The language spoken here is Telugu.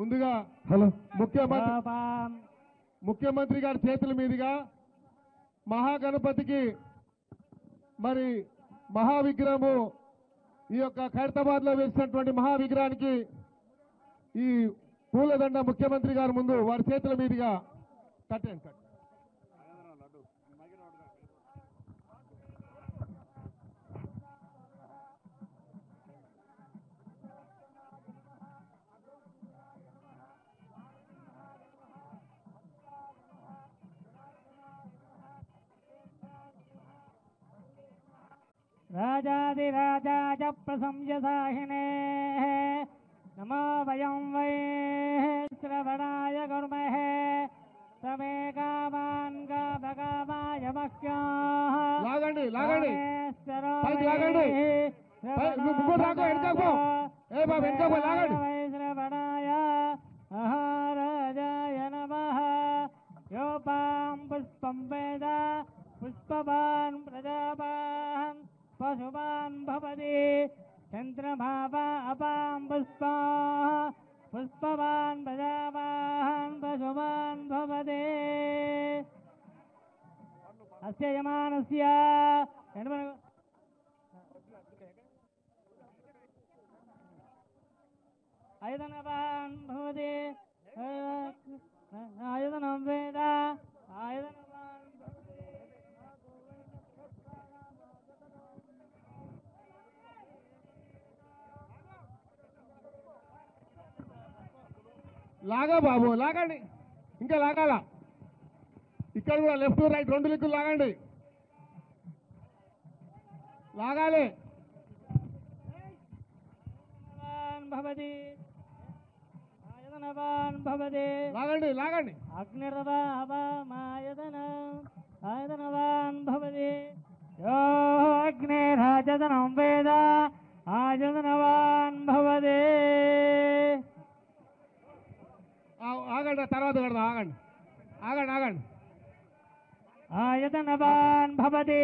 ముందుగా ముఖ్యమంత్రి గారి చేతుల మీదుగా మహాగణపతికి మరి మహావిగ్రహము ఈ యొక్క ఖైరతాబాద్ లో వేసినటువంటి మహావిగ్రహానికి ఈ పూలదండ ముఖ్యమంత్రి గారి ముందు వారి చేతుల మీదుగా కట్టండి. राजाधिराजाय प्रशंससाहिने नमो वयं वै श्रवणाय कुर्महे समे कामान् कामकामाय मह्यः లాగండి పైకి లాగండి ముగ్గురు రాకో వెనకకు ఏ బాబు వెనకకు లాగండి श्रवणाय महाराजाय नमः योपां पुष्पं वेद पुष्पवान् प्रजावान् पशुवान् भवति चन्द्रमावा अपां पुष्पा पुष्पवान् प्रजावान् पशुवान् भवति अस्य यमानस्य आयतनवान् भवति आयतनं वेद आयतनवान् లాగా బాబు లాగండి ఇంకా లాగాల ఇక్కడ కూడా లెఫ్ట్ రైట్ రెండు దిక్కులు లాగండి లాగాలి भवति आयतनवान् भवति లాగండి आयतनवान् भवति यो अग्निराजतनं वेद आयतनवान् भवति ఆగండి తర్వాత కడదాం ఆగండి आयतनवान् भवति